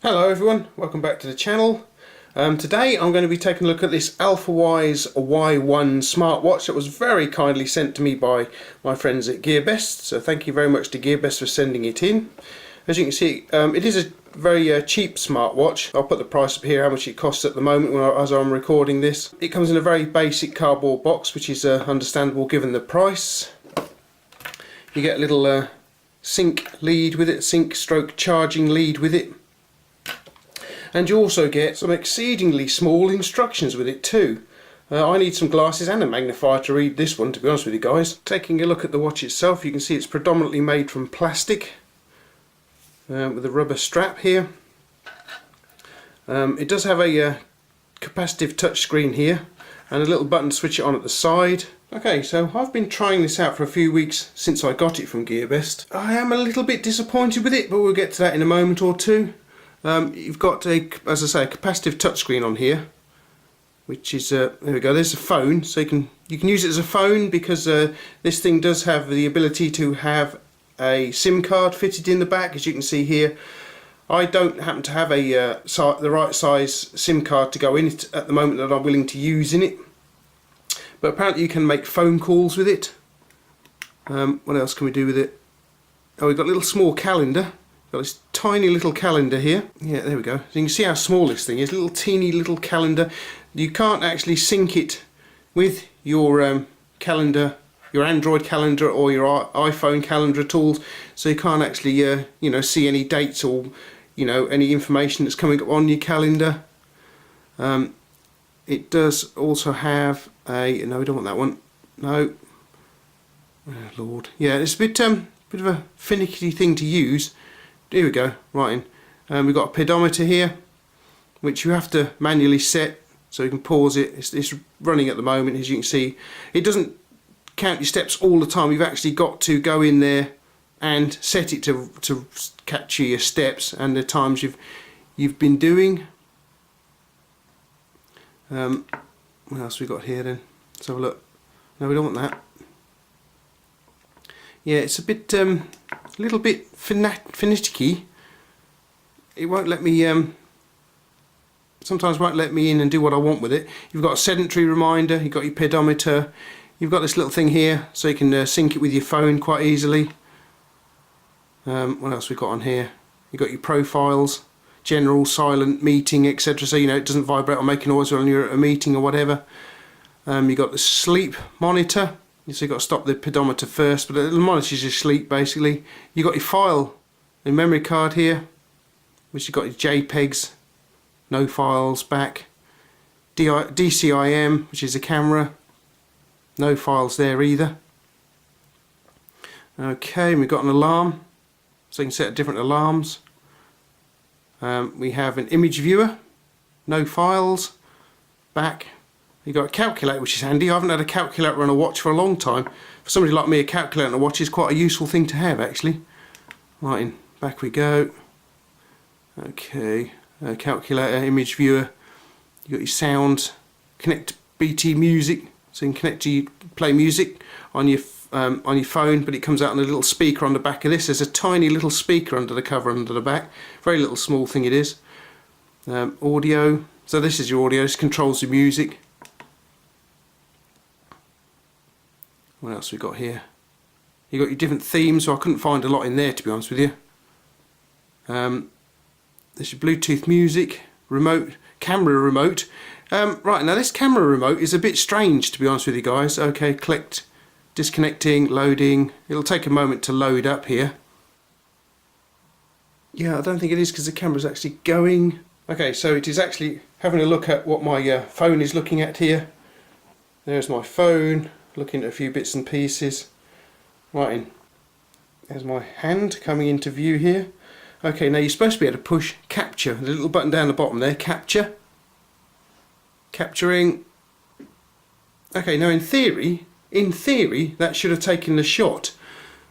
Hello everyone, welcome back to the channel. Today I'm going to be taking a look at this Alfawise Y1 smartwatch that was very kindly sent to me by my friends at GearBest, so thank you very much to GearBest for sending it in. As you can see, it is a very cheap smartwatch. I'll put the price up here, how much it costs at the moment as I'm recording this. It comes in a very basic cardboard box, which is understandable given the price. You get a little sync lead with it, sync stroke charging lead with it. And you also get some exceedingly small instructions with it too. I need some glasses and a magnifier to read this one, to be honest with you guys. Taking a look at the watch itself, you can see it's predominantly made from plastic with a rubber strap here. It does have a capacitive touchscreen here and a little button to switch it on at the side. Okay, so I've been trying this out for a few weeks since I got it from GearBest. I am a little bit disappointed with it, but we'll get to that in a moment or two. You've got as I say, a capacitive touchscreen on here, which is there we go. There's a phone, so you can use it as a phone because this thing does have the ability to have a SIM card fitted in the back, as you can see here. I don't happen to have the right size SIM card to go in it at the moment that I'm willing to use in it, but apparently you can make phone calls with it. What else can we do with it? Oh, we've got a little small calendar. Got this tiny little calendar here. Yeah, there we go. So you can see how small this thing is. Little teeny little calendar. You can't actually sync it with your calendar, your Android calendar or your iPhone calendar at all. So you can't actually, see any dates or, any information that's coming up on your calendar. It does also have a. No, we don't want that one. No. Oh, Lord. Yeah, it's a bit of a finicky thing to use. Here we go, right in. We've got a pedometer here, which you have to manually set, so you can pause it. It's running at the moment, as you can see. It doesn't count your steps all the time. You've actually got to go in there and set it to capture your steps and the times you've been doing. What else we got here then? Let's have a look. No, we don't want that. Yeah, it's a bit, a little bit finicky. It won't let me, sometimes won't let me in and do what I want with it. You've got a sedentary reminder, you've got your pedometer, you've got this little thing here so you can sync it with your phone quite easily. What else we got on here? You've got your profiles, general, silent, meeting, etc. So it doesn't vibrate or make a noise when you're at a meeting or whatever. You've got the sleep monitor. So you've got to stop the pedometer first, but it monitors your sleep basically. You've got your file and memory card here, which you've got your JPEGs, no files back. DCIM, which is a camera, no files there either. Okay, we've got an alarm, so you can set different alarms. We have an image viewer, no files, back. You've got a calculator, which is handy. I haven't had a calculator on a watch for a long time. For somebody like me, a calculator on a watch is quite a useful thing to have, actually. Right, in, back we go. Okay, calculator, image viewer. You've got your sound, connect to BT music, so you can connect to play music on your phone, but it comes out on a little speaker on the back of this. There's a tiny little speaker under the cover, under the back. Very little small thing it is. Audio, so this is your audio, this controls the music. What else we got here? You got your different themes, so I couldn't find a lot in there, to be honest with you. There's your Bluetooth music, remote, camera remote. Right, now this camera remote is a bit strange, to be honest with you guys. Okay, clicked, disconnecting, loading. It'll take a moment to load up here. Yeah, I don't think it is because the camera's actually going. Okay, so it is actually having a look at what my phone is looking at here. There's my phone. Looking at a few bits and pieces. Right in. There's my hand coming into view here. Okay, now you're supposed to be able to push capture. There's a little button down the bottom there, capture. Capturing. Okay, now in theory, that should have taken the shot.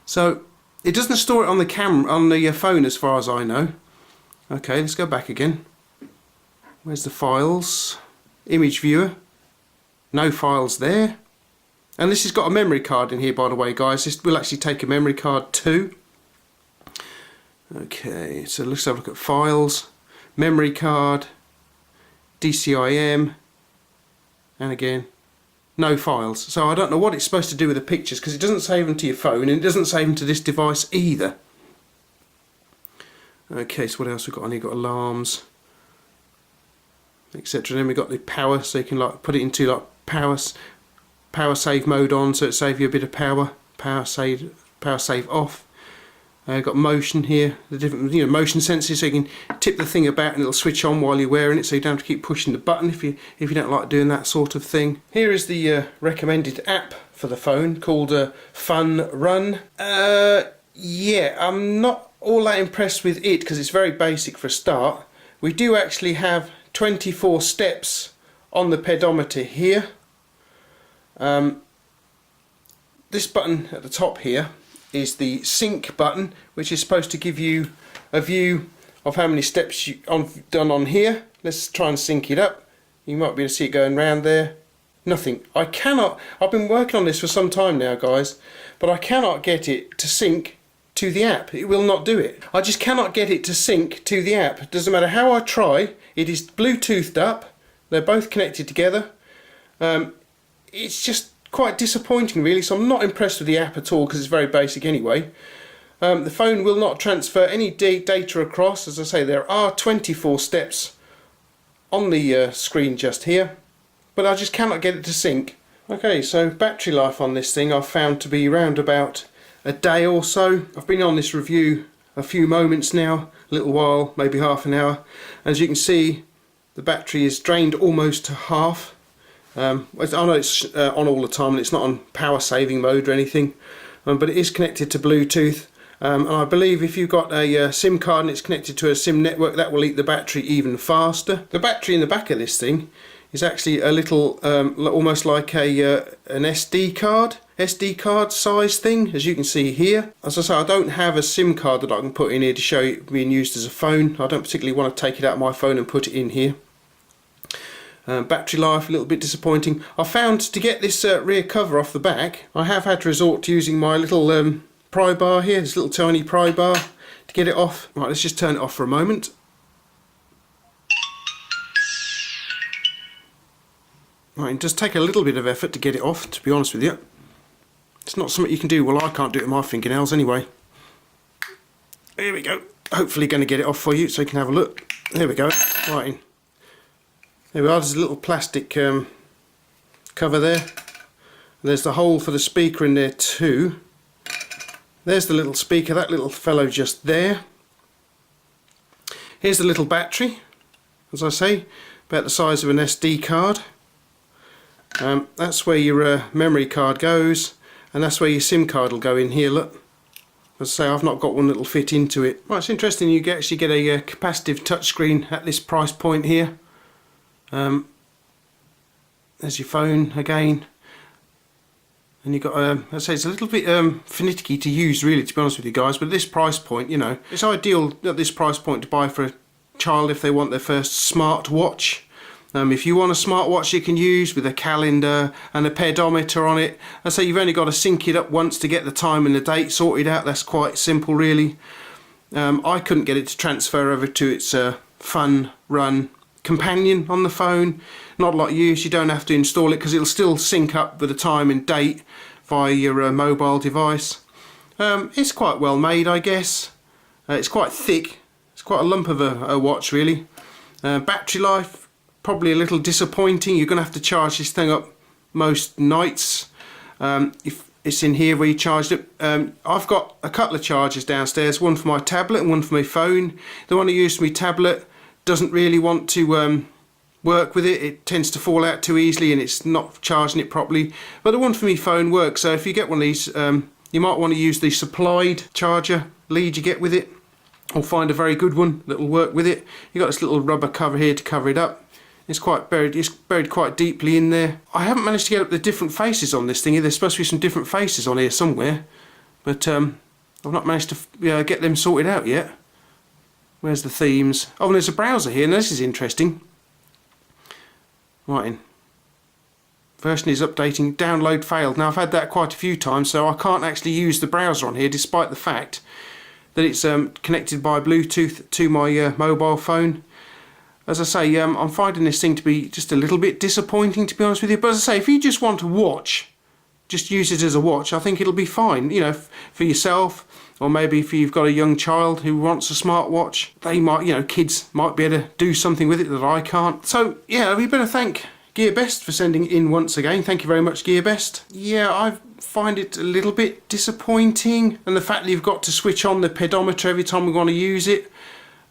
So it doesn't store it on the camera, on the phone as far as I know. Okay, let's go back again. Where's the files? Image viewer. No files there. And this has got a memory card in here, by the way, guys. This will actually take a memory card too. Okay, so let's have a look at files. memory card, DCIM, and again no files. So I don't know what it's supposed to do with the pictures, because it doesn't save them to your phone and it doesn't save them to this device either. Okay, so what else we've got on here? Got alarms, etc. Then we've got the power, so you can like put it into like power save mode on, so it saves you a bit of power save off. Got motion here, the different motion sensors, so you can tip the thing about and it'll switch on while you're wearing it, so you don't have to keep pushing the button if you don't like doing that sort of thing. Here is the recommended app for the phone, called FunRun. Yeah, I'm not all that impressed with it because it's very basic for a start. We do actually have 24 steps on the pedometer here. This button at the top here is the sync button, which is supposed to give you a view of how many steps you've done on here. Let's try and sync it up. You might be able to see it going round there. Nothing. I've been working on this for some time now, guys, but I cannot get it to sync to the app. It will not do it. I just cannot get it to sync to the app. It doesn't matter how I try. It is Bluetoothed up. They're both connected together. It's just quite disappointing, really, so I'm not impressed with the app at all because it's very basic anyway. The phone will not transfer any data across. As I say, there are 24 steps on the screen just here, but I just cannot get it to sync. Okay, so battery life on this thing I've found to be around about a day or so. I've been on this review a few moments now, a little while, maybe half an hour. As you can see, the battery is drained almost to half. I know it's on all the time and it's not on power saving mode or anything, but it is connected to Bluetooth, and I believe if you've got a SIM card and it's connected to a SIM network, that will eat the battery even faster. The battery in the back of this thing is actually a little almost like an SD card size thing, as you can see here. As I say, I don't have a SIM card that I can put in here to show it being used as a phone. I don't particularly want to take it out of my phone and put it in here. Battery life a little bit disappointing. I found to get this rear cover off the back, I have had to resort to using my little pry bar here, this little tiny pry bar, to get it off. Right, let's just turn it off for a moment. Right, it does take a little bit of effort to get it off, to be honest with you. It's not something you can do. Well, I can't do it with my fingernails anyway. Here we go. Hopefully going to get it off for you so you can have a look. There we go. Right in. There we are, there's a little plastic cover there. There's the hole for the speaker in there too. There's the little speaker, that little fellow just there. Here's the little battery, as I say, about the size of an SD card. That's where your memory card goes, and that's where your SIM card will go in here, look. As I say, I've not got one that'll fit into it. Right, it's interesting you actually get a capacitive touchscreen at this price point here. There's your phone again, and you've got I say it's a little bit finicky to use, really, to be honest with you guys, but at this price point, you know, it's ideal at this price point to buy for a child if they want their first smartwatch. If you want a smartwatch you can use with a calendar and a pedometer on it, I say you've only got to sync it up once to get the time and the date sorted out. That's quite simple, really. I couldn't get it to transfer over to its FunRun companion on the phone. Not like you don't have to install it because it'll still sync up with the time and date via your mobile device. It's quite well made, I guess. It's quite thick. It's quite a lump of a watch, really. Battery life probably a little disappointing. You're going to have to charge this thing up most nights. If it's in here where you charged it. I've got a couple of chargers downstairs, one for my tablet and one for my phone. The one I use for my tablet doesn't really want to work with it. It tends to fall out too easily and it's not charging it properly. But the one for my phone works, so if you get one of these, you might want to use the supplied charger lead you get with it, or find a very good one that will work with it. You've got this little rubber cover here to cover it up. It's buried quite deeply in there. I haven't managed to get up the different faces on this thing. There's supposed to be some different faces on here somewhere, but I've not managed to get them sorted out yet. Where's the themes? Oh, and there's a browser here. Now this is interesting. Right in. Version is updating. Download failed. Now I've had that quite a few times, so I can't actually use the browser on here, despite the fact that it's connected by Bluetooth to my mobile phone. as I say, I'm finding this thing to be just a little bit disappointing, to be honest with you. But as I say, if you just want to watch, just use it as a watch, I think it'll be fine, you know, for yourself, or maybe if you've got a young child who wants a smartwatch, they might, you know, kids might be able to do something with it that I can't. So yeah, we better thank GearBest for sending it in once again. Thank you very much, GearBest. Yeah, I find it a little bit disappointing, and the fact that you've got to switch on the pedometer every time we want to use it.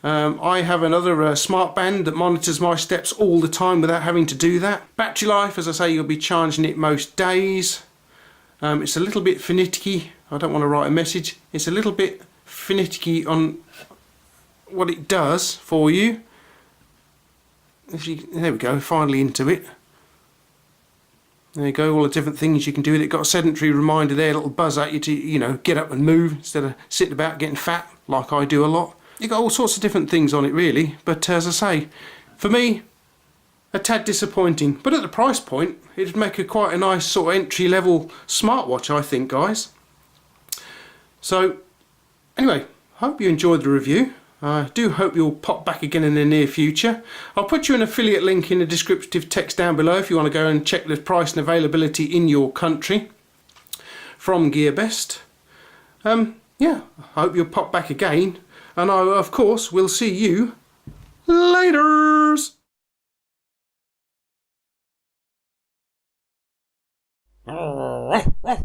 I have another smart band that monitors my steps all the time without having to do that. Battery life, as I say, you'll be charging it most days. It's a little bit finicky. I don't want to write a message. It's a little bit finicky on what it does for you. There we go, finally into it. There you go, all the different things you can do with it. Got a sedentary reminder there, a little buzz at you to, you know, get up and move instead of sitting about getting fat like I do a lot. You've got all sorts of different things on it really, but as I say, for me, a tad disappointing. But at the price point, it'd make quite a nice sort of entry-level smartwatch, I think, guys. So, anyway, hope you enjoyed the review. I do hope you'll pop back again in the near future. I'll put you an affiliate link in the descriptive text down below if you want to go and check the price and availability in your country from GearBest. Yeah, I hope you'll pop back again, and I, of course, will see you laters. Ruff, ruff.